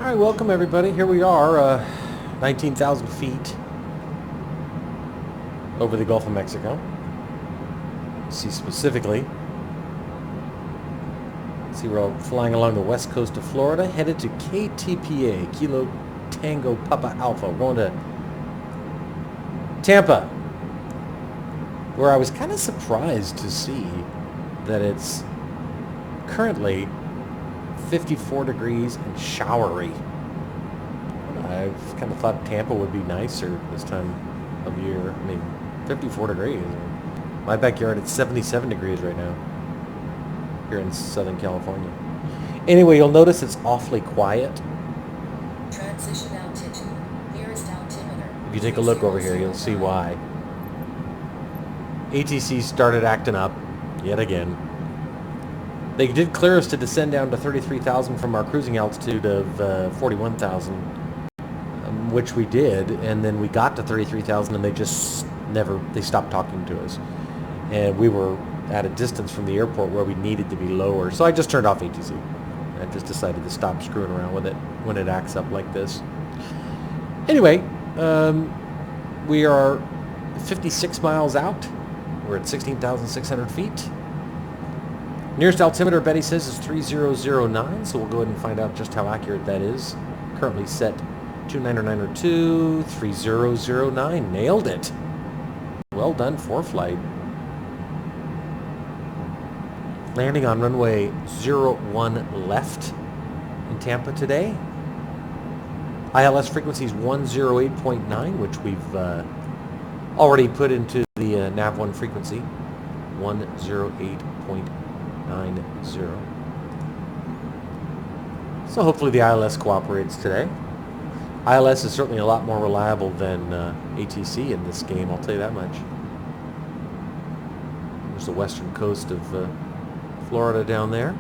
Alright, welcome everybody. Here we are, 19,000 feet over the Gulf of Mexico. See specifically. See, we're all flying along the west coast of Florida, headed to KTPA, Kilo Tango Papa Alpha. We're going to Tampa, where I was kind of surprised to see that it's currently 54 degrees and showery. I've kind of thought Tampa would be nicer this time of year. I mean, 54 degrees. My backyard, it's 77 degrees right now here in Southern California. Anyway, you'll notice it's awfully quiet. Transition altitude. Nearest altimeter. If you take a look over here, you'll see why. ATC started acting up yet again. They did clear us to descend down to 33,000 from our cruising altitude of 41,000, which we did, and then we got to 33,000 and they just they stopped talking to us. And we were at a distance from the airport where we needed to be lower. So I just turned off ATC. I just decided to stop screwing around with it when it acts up like this. Anyway, we are 56 miles out. We're at 16,600 feet. Nearest altimeter, Betty says, is 3009, so we'll go ahead and find out just how accurate that is. Currently set 29902, 3009. Nailed it. Well done, ForeFlight. Landing on runway 01 left in Tampa today. ILS frequency is 108.9, which we've already put into the nav1 frequency, 108.90. So hopefully the ILS cooperates today. ILS is certainly a lot more reliable than ATC in this game, I'll tell you that much. There's the western coast of Florida down there.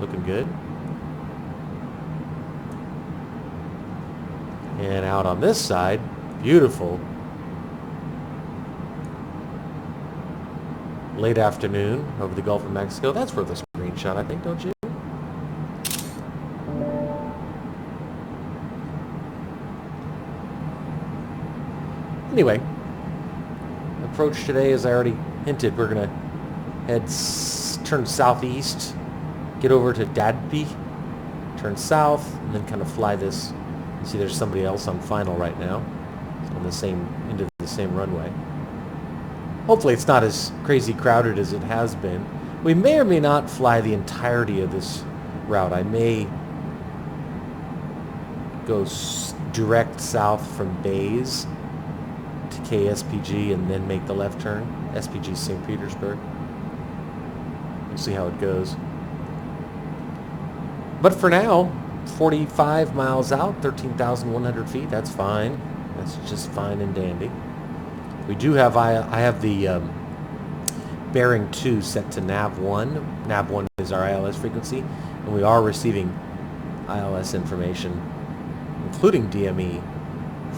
Looking good. And out on this side, beautiful. Late afternoon over the Gulf of Mexico. That's worth a screenshot, I think, don't you? Anyway, approach today, as I already hinted, we're going to turn southeast, get over to Dadpi, turn south, and then kind of fly this. You see there's somebody else on final right now, on the same into the same runway. Hopefully it's not as crazy crowded as it has been. We may or may not fly the entirety of this route. I may go direct south from Bays to KSPG and then make the left turn. SPG St. Petersburg. We'll see how it goes. But for now, 45 miles out, 13,100 feet, that's fine. That's just fine and dandy. We do have, I have the bearing 2 set to nav1. Nav1 is our ILS frequency, and we are receiving ILS information, including DME,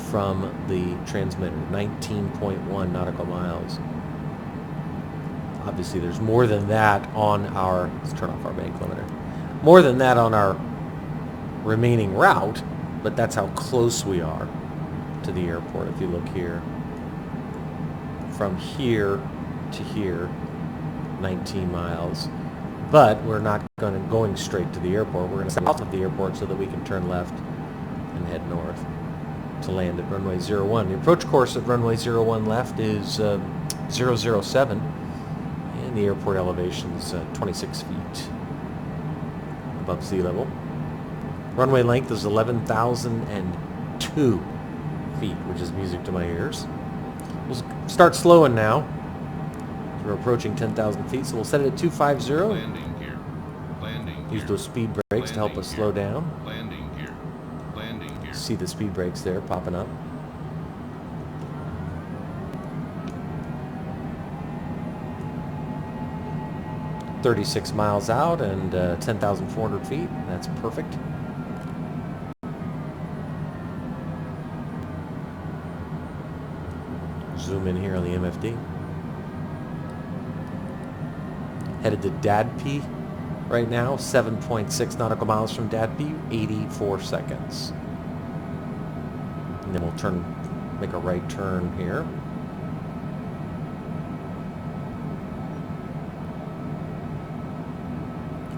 from the transmitter, 19.1 nautical miles. Obviously, there's more than that on our, let's turn off our bank limiter, more than that on our remaining route, but that's how close we are to the airport. If you look here, from here to here, 19 miles. But we're not going straight to the airport. We're going to south of the airport so that we can turn left and head north to land at runway 01. The approach course at runway 01 left is 007, and the airport elevation is 26 feet above sea level. Runway length is 11,002 feet, which is music to my ears. We'll start slowing now. We're approaching 10,000 feet, so we'll set it at 250. Landing gear. Landing Use those speed brakes to help us slow down. Landing gear. Landing gear. See the speed brakes there popping up. "36 miles out and 10,400 feet. That's perfect. Zoom in here on the MFD. Headed to Dadpi, right now, 7.6 nautical miles from Dadby, 84 seconds. And then we'll make a right turn here.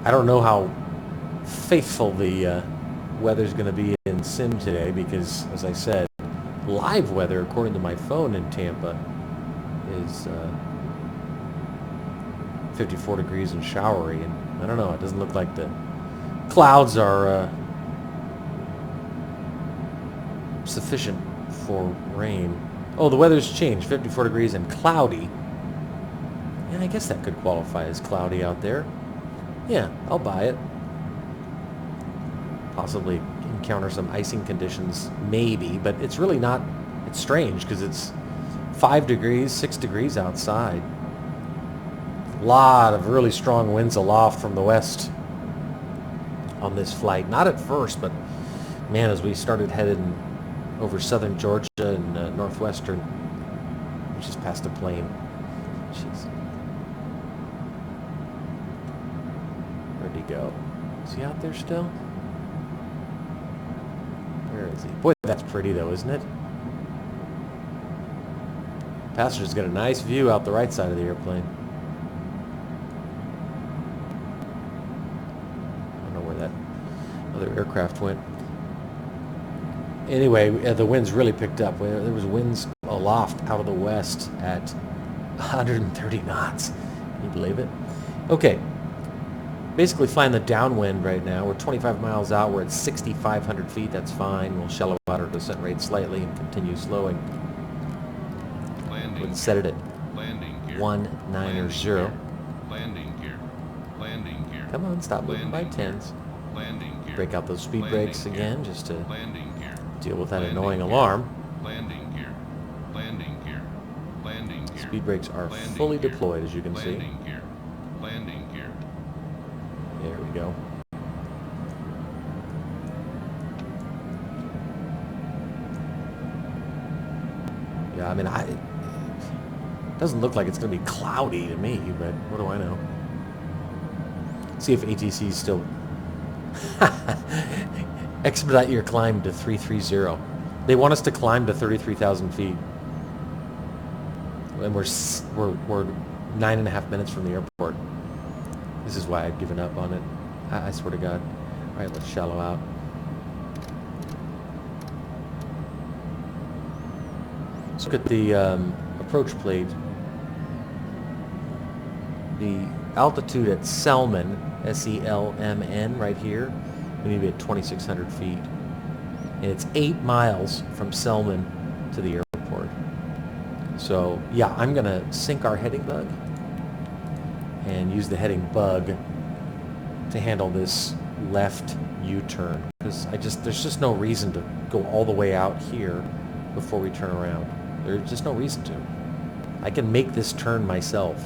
I don't know how faithful the weather's going to be in sim today because, as I said, live weather, according to my phone in Tampa, is 54 degrees and showery, and I don't know, it doesn't look like the clouds are sufficient for rain. Oh, the weather's changed, 54 degrees and cloudy. Yeah, I guess that could qualify as cloudy out there. Yeah, I'll buy it. Possibly encounter some icing conditions, maybe, but it's really not, it's strange because it's 5 degrees, 6 degrees outside. A lot of really strong winds aloft from the west on this flight. Not at first, but man, as we started heading over southern Georgia and northwestern, we just passed a plane. Jeez. Where'd he go? Is he out there still? Where is he? Boy, that's pretty though, isn't it? Passenger's got a nice view out the right side of the airplane. I don't know where that other aircraft went. Anyway, the winds really picked up. There was winds aloft out of the west at 130 knots. Can you believe it? Okay. Basically flying the downwind right now. We're 25 miles out. We're at 6,500 feet. That's fine. We'll shallow out our descent rate slightly and continue slowing. Landing. Let's set it at Landing gear. 190. Landing gear. Landing gear. Come on, stop moving by Landing gear. tens. Landing gear. Break out those speed Landing brakes gear. again just to Landing gear. deal with that Landing annoying gear. alarm. Landing gear. Landing gear. Landing gear. Speed brakes are Landing fully gear. deployed, as you can see. Landing gear. Landing gear. There we go. Yeah, I mean, it doesn't look like it's going to be cloudy to me, but what do I know? See if ATC is still... Expedite your climb to 330. They want us to climb to 33,000 feet. And we're 9.5 minutes from the airport. This is why I've given up on it. I swear to God. All right, let's shallow out. Let's look at the approach plate. The altitude at Selman, S-E-L-M-N, right here, we need to be at 2,600 feet. And it's 8 miles from Selman to the airport. So, yeah, I'm going to sink our heading bug and use the heading bug to handle this left U-turn. Because there's just no reason to go all the way out here before we turn around. There's just no reason to. I can make this turn myself.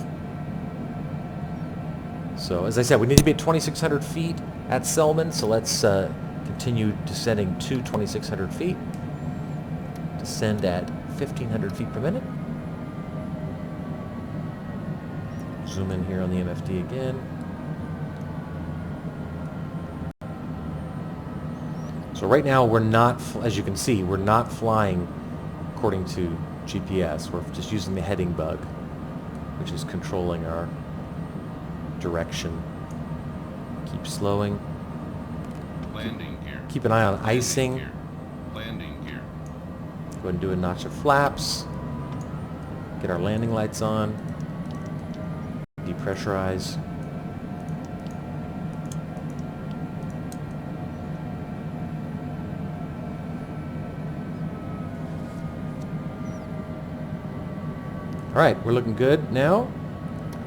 So, as I said, we need to be at 2,600 feet at Selman, so let's continue descending to 2,600 feet. Descend at 1,500 feet per minute. Zoom in here on the MFD again. So right now we're not, as you can see, we're not flying according to GPS. We're just using the heading bug, which is controlling our direction. Keep slowing. Landing gear. Keep an eye on icing. Gear. Landing gear. Go ahead and do a notch of flaps. Get our landing lights on. Depressurize. All right, we're looking good now.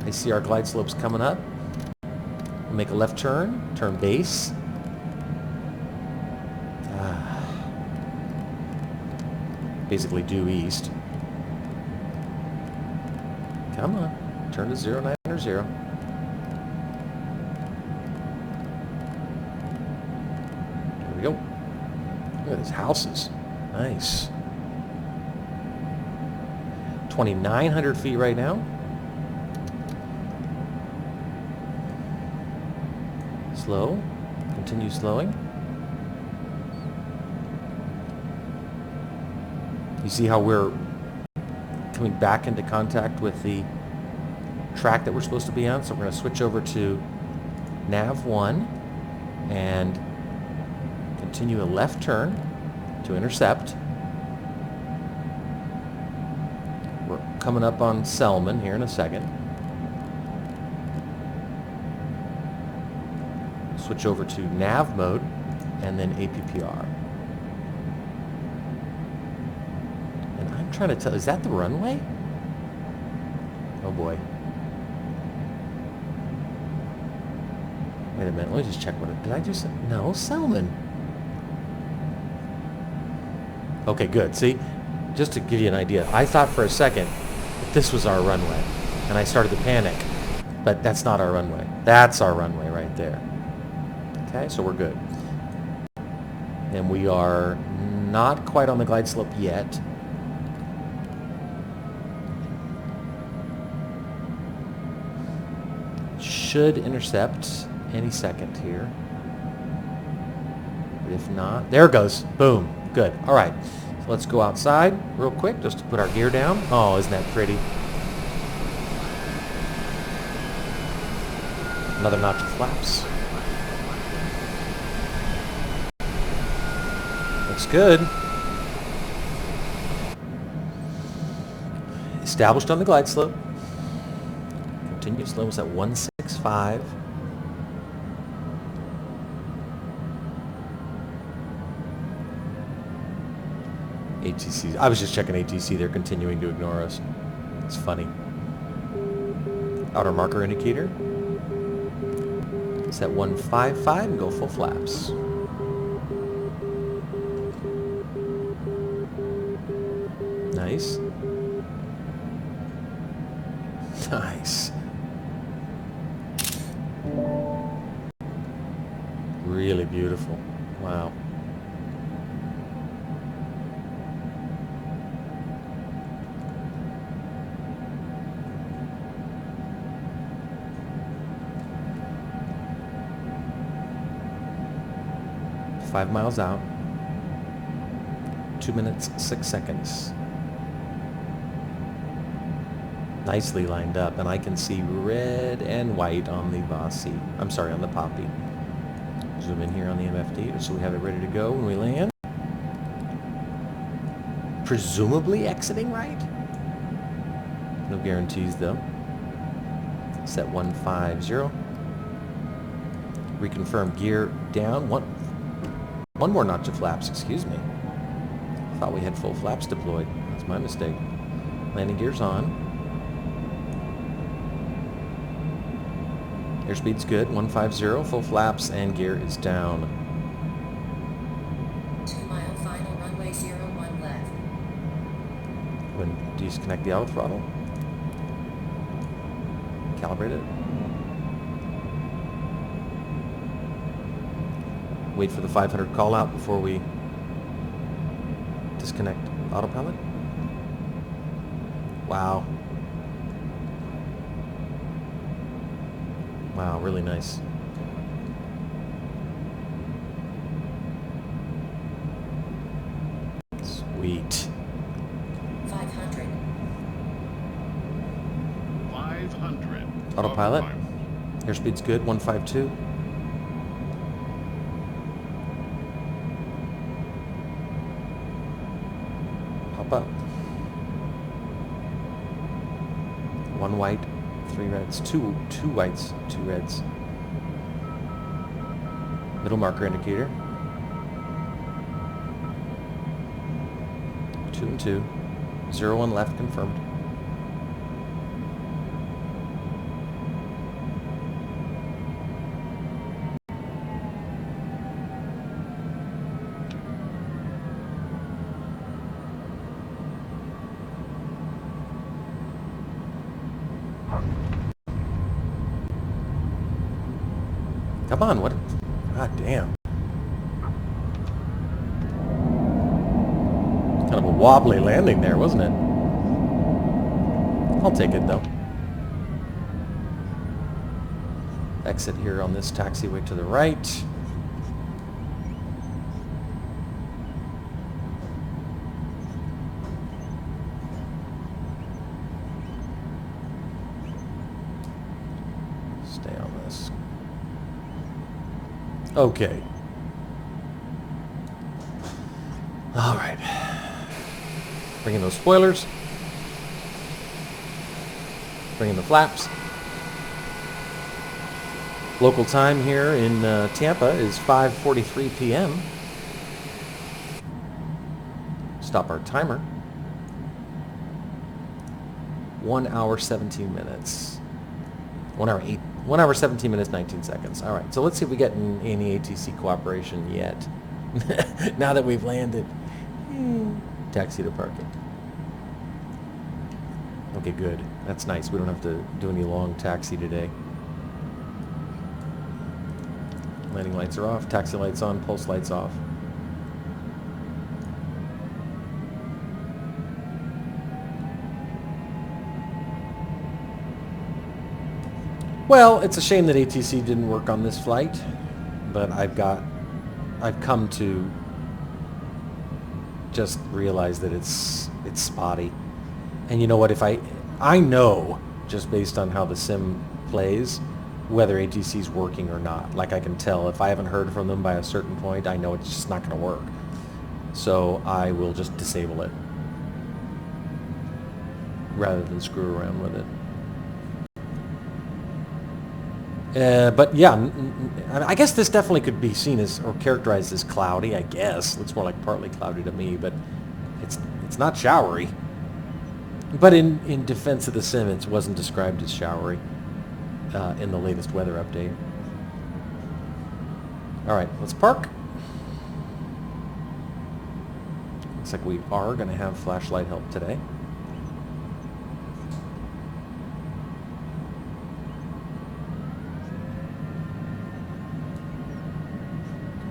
I see our glide slopes coming up. We'll make a left turn, turn base. Basically due east. Come on, turn to 090. There we go. Look at these houses. Nice. 2,900 feet right now. Slow. Continue slowing. You see how we're coming back into contact with the track that we're supposed to be on? So we're going to switch over to nav 1 and continue a left turn to intercept. We're coming up on Selman here in a second. Switch over to nav mode and then APPR. And I'm trying to tell, is that the runway? Oh boy. Wait a minute, let me just check what it, did I just, no, Selman. Okay, good. See, just to give you an idea, I thought for a second that this was our runway, and I started to panic, but that's not our runway. That's our runway right there. Okay, so we're good. And we are not quite on the glide slope yet. Should intercept any second here. But if not, there it goes. Boom. Good. All right. So let's go outside real quick just to put our gear down. Oh, isn't that pretty? Another notch of flaps. Looks good. Established on the glide slope. Continuous levels at 165. ATC. I was just checking ATC. They're continuing to ignore us. It's funny. Outer marker indicator. Set 155 and go full flaps. Nice. Nice. Really beautiful. Wow. Five miles out. 2 minutes, 6 seconds. Nicely lined up, and I can see red and white on the Bossy. I'm sorry, on the Poppy. Zoom in here on the MFD so we have it ready to go when we land. Presumably exiting right. No guarantees though. Set 150. Reconfirm gear down. One more notch of flaps, excuse me. Thought we had full flaps deployed. That's my mistake. Landing gear's on. Airspeed's good, 150, full flaps, and gear is down. 2 mile final runway 01 left. When disconnect the auto throttle. Calibrate it. Wait for the 500 call out before we disconnect autopilot. Wow. Wow, really nice. Sweet. 500. 500. Autopilot. Airspeed's good, 152. Hop up. 1 white, 3 reds, two whites, 2 reds. Middle marker indicator. 2 and 2. 01 left confirmed. Come on, what? God damn. Kind of a wobbly landing there, wasn't it? I'll take it, though. Exit here on this taxiway to the right. Stay on this. Okay. All right. Bring in those spoilers. Bring in the flaps. Local time here in Tampa is 5:43 p.m. Stop our timer. 1 hour 17 minutes. 1 hour 17 minutes 19 seconds. All right, so let's see if we get any ATC cooperation yet. Now that we've landed. Taxi to parking. Okay, good. That's nice. We don't have to do any long taxi today. Landing lights are off, taxi lights on, pulse lights off. Well, it's a shame that ATC didn't work on this flight, but I've come to just realize that it's spotty. And you know what, if I know just based on how the sim plays whether ATC's working or not. Like, I can tell if I haven't heard from them by a certain point, I know it's just not going to work. So I will just disable it rather than screw around with it. But yeah, I guess this definitely could be seen as, or characterized as cloudy, I guess. Looks more like partly cloudy to me, but it's not showery. But in defense of the sim, it wasn't described as showery in the latest weather update. All right, let's park. Looks like we are going to have flashlight help today.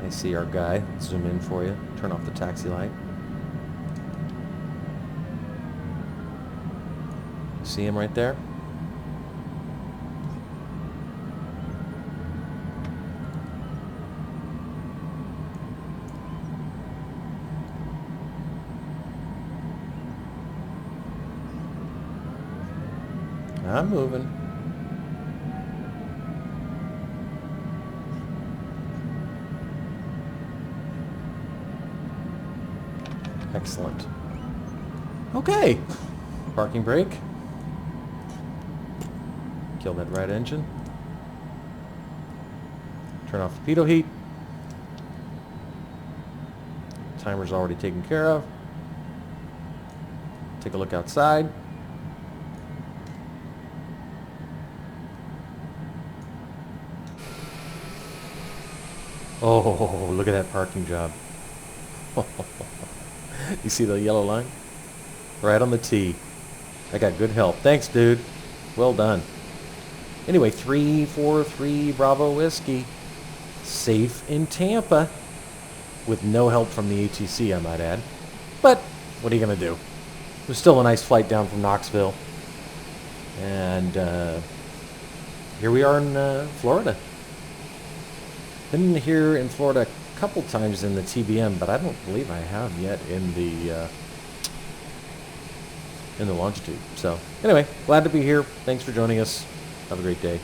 I see our guy. Zoom in for you. Turn off the taxi light. See him right there? I'm moving. Excellent. Okay. Parking brake. Kill that right engine. Turn off the pitot heat. Timer's already taken care of. Take a look outside. Oh, look at that parking job. You see the yellow line? Right on the T. I got good help. Thanks, dude. Well done. Anyway, 343 Bravo Whiskey. Safe in Tampa. With no help from the ATC, I might add. But what are you going to do? It was still a nice flight down from Knoxville. And here we are in Florida. Been here in Florida a couple times in the TBM, but I don't believe I have yet in the Longitude. So anyway, glad to be here. Thanks for joining us. Have a great day.